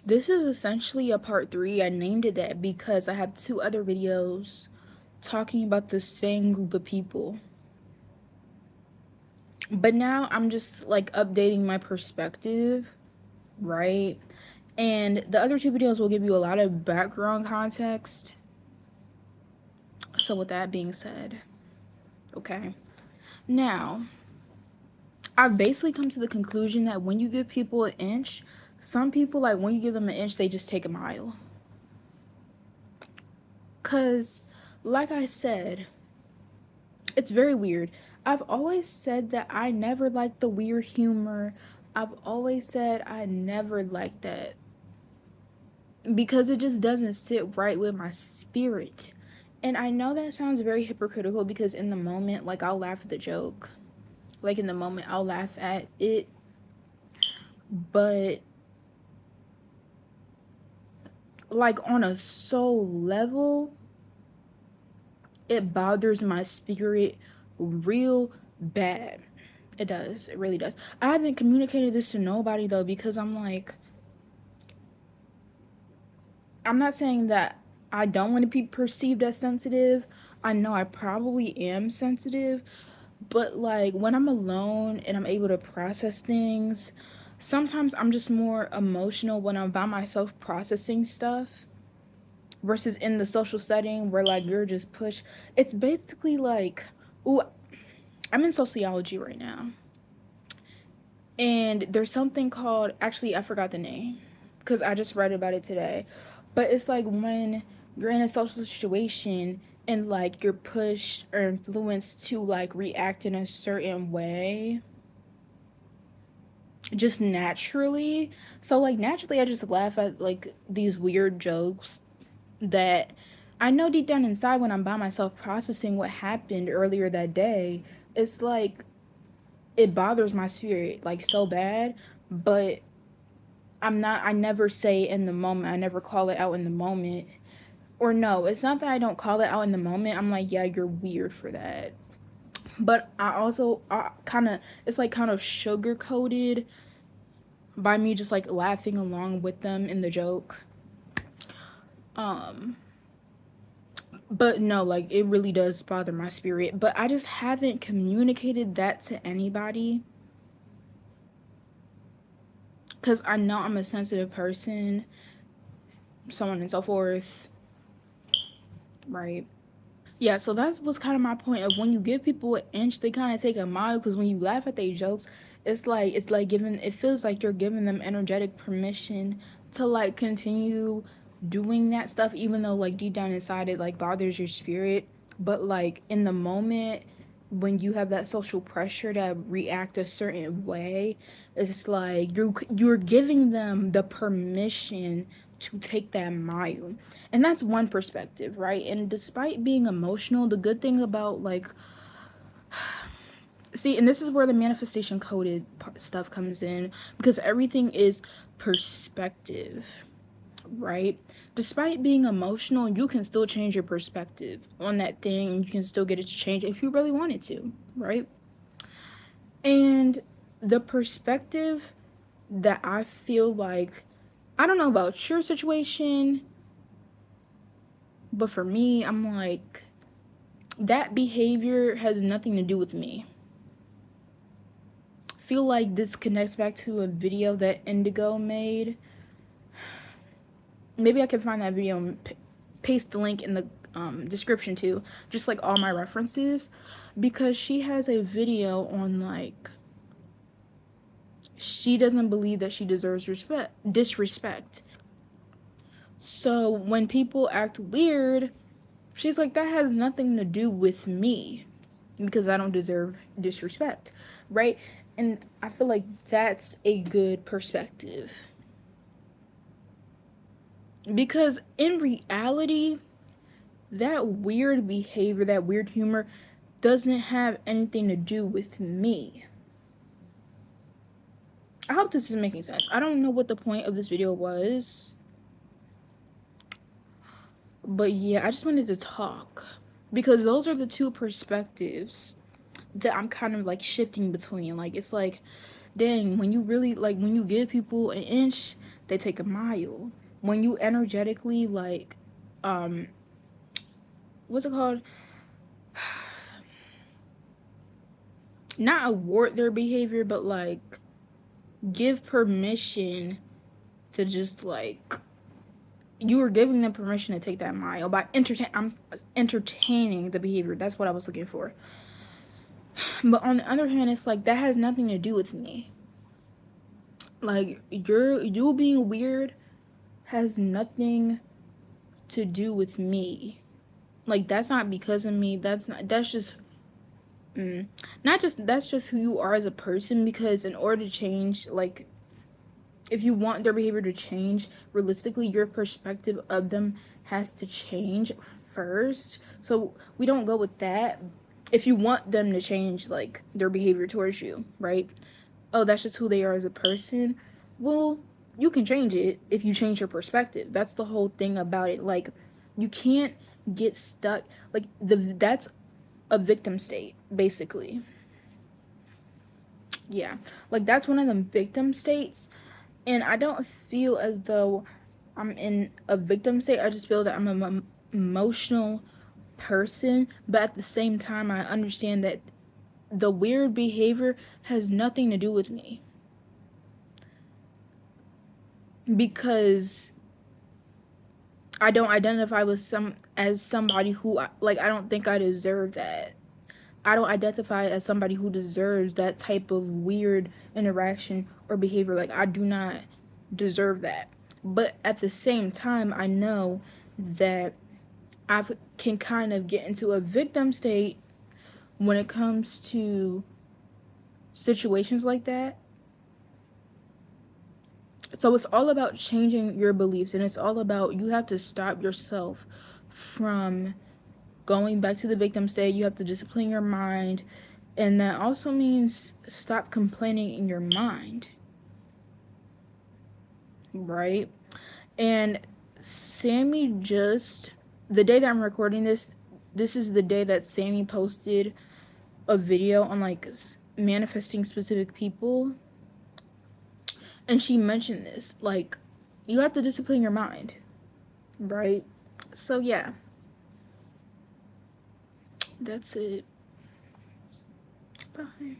This is essentially a part 3. I named it that because I have 2 other videos talking about the same group of people. But now I'm just like updating my perspective, right? And the other 2 videos will give you a lot of background context. So with that being said, okay. Now, I've basically come to the conclusion that when you give people an inch, some people, like, when you give them an inch, they just take a mile. Cause, like I said, it's very weird. I've always said that I never liked the weird humor. I've always said I never liked that because it just doesn't sit right with my spirit. And I know that sounds very hypocritical because in the moment, like, I'll laugh at the joke. Like, in the moment, I'll laugh at it. But, like, on a soul level, it bothers my spirit real bad. It does. It really does. I haven't communicated this to nobody though because I'm like, I'm not saying that I don't want to be perceived as sensitive. I know I probably am sensitive, but like when I'm alone and I'm able to process things, sometimes I'm just more emotional when I'm by myself processing stuff versus in the social setting where like you're just pushed. It's basically like, ooh, I'm in sociology right now. And there's something called, actually I forgot the name because I just read about it today. But it's like when you're in a social situation and like you're pushed or influenced to like react in a certain way just naturally. So like naturally I just laugh at like these weird jokes that I know deep down inside when I'm by myself processing what happened earlier that day, it's like it bothers my spirit like so bad, but I never say in the moment, I never call it out in the moment. Or no, it's not that I don't call it out in the moment. I'm like, yeah, you're weird for that. But I also kind of, it's like kind of sugar coated by me just like laughing along with them in the joke. Um, but no, like it really does bother my spirit. But I just haven't communicated that to anybody because I know I'm a sensitive person, so on and so forth, right? Yeah, so that was kind of my point of when you give people an inch, they kind of take a mile because when you laugh at their jokes, it's like giving it feels like you're giving them energetic permission to like continue doing that stuff even though like deep down inside it like bothers your spirit, but like in the moment when you have that social pressure to react a certain way, it's like you're giving them the permission to take that mile. And that's one perspective, right? And despite being emotional, the good thing about like see, and this is where the manifestation coded stuff comes in because everything is perspective, right? Despite being emotional, you can still change your perspective on that thing and you can still get it to change if you really wanted to, right? And the perspective that I feel like, I don't know about your situation, but for me, I'm like, that behavior has nothing to do with me. Feel like this connects back to a video that Indigo made. Maybe I can find that video and paste the link in the description too, just like all my references, because she has a video on like she doesn't believe that she deserves disrespect. So when people act weird, she's like, that has nothing to do with me because I don't deserve disrespect, right? And I feel like that's a good perspective. Because in reality, that weird behavior, that weird humor doesn't have anything to do with me. I hope this is making sense. I don't know what the point of this video was, but yeah, I just wanted to talk because those are the 2 perspectives that I'm kind of like shifting between. Like it's like, dang, when you really like when you give people an inch, they take a mile. When you energetically like, um, what's it called? Not award their behavior, but like give permission to just like you are giving them permission to take that mile by I'm entertaining the behavior. That's what I was looking for. But on the other hand, it's like that has nothing to do with me. Like you being weird has nothing to do with me. Like that's not because of me. That's just not just that's just who you are as a person, because in order to change, like if you want their behavior to change, realistically your perspective of them has to change first. So we don't go with that. If you want them to change like their behavior towards you, right? Oh, that's just who they are as a person. Well, you can change it if you change your perspective. That's the whole thing about it. Like you can't get stuck like that's a victim state basically. Yeah. Like that's one of them victim states, and I don't feel as though I'm in a victim state. I just feel that I'm an emotional person, but at the same time I understand that the weird behavior has nothing to do with me, because I don't identify with somebody who like I don't think I deserve that. I don't identify as somebody who deserves that type of weird interaction or behavior. Like I do not deserve that. But at the same time, I know that I can kind of get into a victim state when it comes to situations like that. So it's all about changing your beliefs, and it's all about you have to stop yourself from going back to the victim state. You have to discipline your mind, and that also means stop complaining in your mind, right? And Sammy just, the day that I'm recording this, this is the day that Sammy posted a video on like manifesting specific people, and she mentioned this like you have to discipline your mind, right? So yeah, that's it. Bye.